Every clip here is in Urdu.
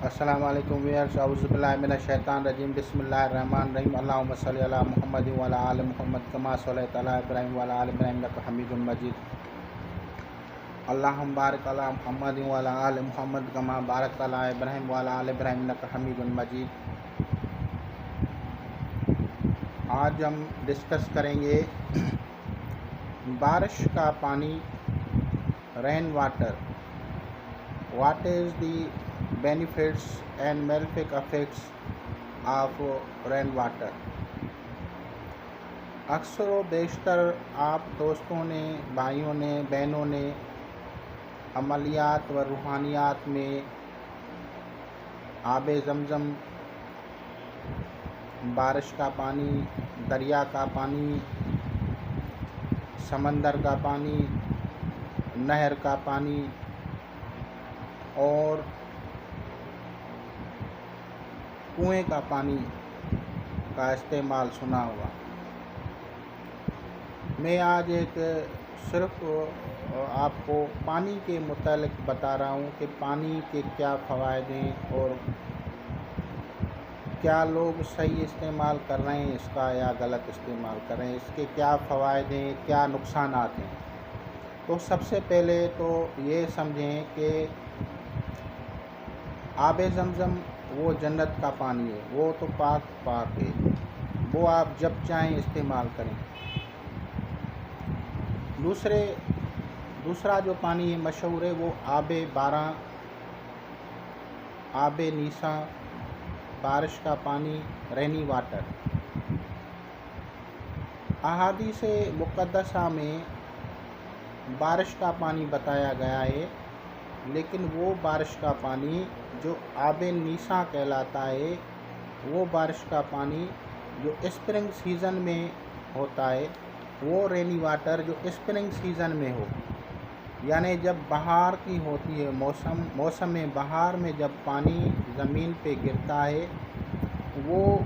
السلام علیکم ویئرس، اعوذ باللہ من الشیطان الرجیم، بسم اللہ الرحمن الرحیم۔ اللہم صلی علی محمد وعلی آل محمد کما صلیت علی ابراہیم وعلی آل ابراہیم انک حمید مجید۔ اللہم بارک علی محمد وعلی آل محمد کما بارکت علی ابراہیم وعلی آل ابراہیم انک حمید مجید۔ آج ہم ڈسکس کریں گے بارش کا پانی، rain water. What is the benefits and malefic effects of rain water۔ اکثر و بیشتر آپ دوستوں نے، بھائیوں نے، بہنوں نے عملیات و روحانیات میں آب زمزم، بارش کا پانی، دریا کا پانی، سمندر کا پانی، نہر کا پانی اور کنویں کا پانی کا استعمال سنا ہوا۔ میں آج ایک صرف آپ کو پانی کے متعلق بتا رہا ہوں کہ پانی کے کیا فوائد ہیں اور کیا لوگ صحیح استعمال کر رہے ہیں اس کا یا غلط استعمال کر رہے ہیں، اس کے کیا فوائد ہیں، کیا نقصانات ہیں۔ تو سب سے پہلے تو یہ سمجھیں کہ آب زمزم وہ جنت کا پانی ہے، وہ تو پاک ہے، وہ آپ جب چاہیں استعمال کریں۔ دوسرا جو پانی ہے مشہور ہے وہ آب باراں، آب نیساں، بارش کا پانی، رینی واٹر۔ احادیث مقدسہ میں بارش کا پانی بتایا گیا ہے، لیکن وہ بارش کا پانی جو آب نیساں کہلاتا ہے، وہ بارش کا پانی جو اسپرنگ سیزن میں ہوتا ہے، وہ رینی واٹر جو اسپرنگ سیزن میں ہو، یعنی جب بہار کی ہوتی ہے، موسم بہار میں جب پانی زمین پہ گرتا ہے، وہ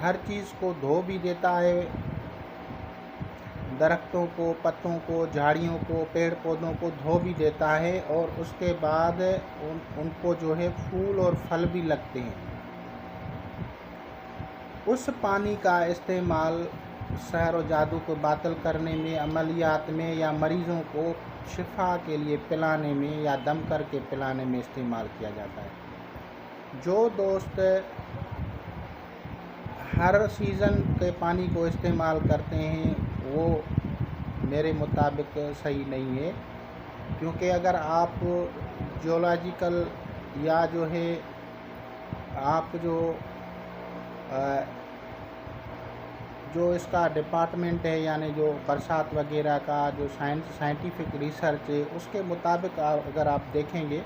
ہر چیز کو دھو بھی دیتا ہے، درختوں کو، پتوں کو، جھاڑیوں کو، پیڑ پودوں کو دھو بھی دیتا ہے، اور اس کے بعد ان کو جو ہے پھول اور پھل بھی لگتے ہیں۔ اس پانی کا استعمال سحر و جادو کو باطل کرنے میں، عملیات میں، یا مریضوں کو شفا کے لیے پلانے میں یا دم کر کے پلانے میں استعمال کیا جاتا ہے۔ جو دوست ہر سیزن کے پانی کو استعمال کرتے ہیں وہ میرے مطابق صحیح نہیں ہے، کیونکہ اگر آپ جیولوجیکل یا جو ہے آپ جو اس کا ڈپارٹمنٹ ہے، یعنی جو برسات وغیرہ کا جو سائنٹیفک ریسرچ ہے، اس کے مطابق اگر آپ دیکھیں گے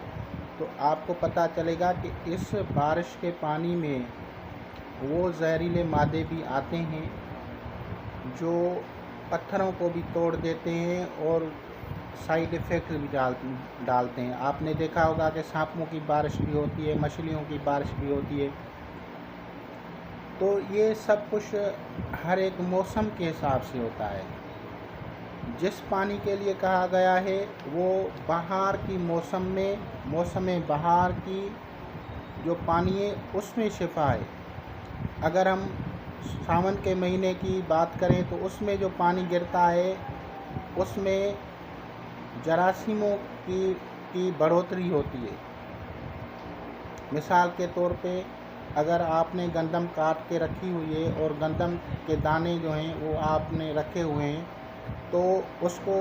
تو آپ کو پتہ چلے گا کہ اس بارش کے پانی میں وہ زہریلے مادے بھی آتے ہیں جو پتھروں کو بھی توڑ دیتے ہیں اور سائیڈ ایفیکٹ بھی ڈالتے ہیں۔ آپ نے دیکھا ہوگا کہ سانپوں کی بارش بھی ہوتی ہے، مچھلیوں کی بارش بھی ہوتی ہے۔ تو یہ سب کچھ ہر ایک موسم کے حساب سے ہوتا ہے۔ جس پانی کے لیے کہا گیا ہے وہ بہار کی موسم بہار کی جو پانی ہے اس میں شفا ہے۔ اگر ہم ساون کے مہینے کی بات کریں تو اس میں جو پانی گرتا ہے اس میں جراثیموں کی بڑھوتری ہوتی ہے۔ مثال کے طور پہ اگر آپ نے گندم کاٹ کے رکھی ہوئی ہے اور گندم کے دانے جو ہیں وہ آپ نے رکھے ہوئے ہیں، تو اس کو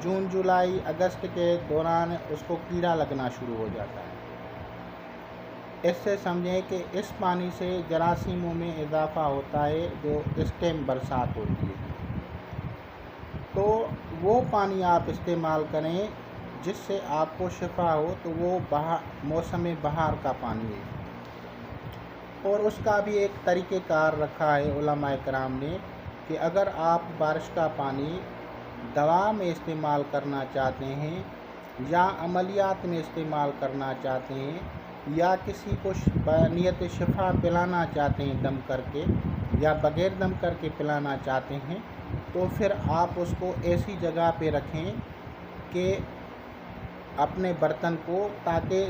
جون جولائی اگست کے دوران اس کو کیڑا لگنا شروع ہو جاتا ہے۔ اس سے سمجھیں کہ اس پانی سے جراثیموں میں اضافہ ہوتا ہے جو اس ٹائم برسات ہوتی ہے۔ تو وہ پانی آپ استعمال کریں جس سے آپ کو شفا ہو، تو وہ موسم بہار کا پانی ہے۔ اور اس کا بھی ایک طریقہ کار رکھا ہے علماء کرام نے کہ اگر آپ بارش کا پانی دوا میں استعمال کرنا چاہتے ہیں یا عملیات میں استعمال کرنا چاہتے ہیں یا کسی کو بنیت شفا پلانا چاہتے ہیں دم کر کے یا بغیر دم کر کے پلانا چاہتے ہیں، تو پھر آپ اس کو ایسی جگہ پہ رکھیں کہ اپنے برتن کو، تاکہ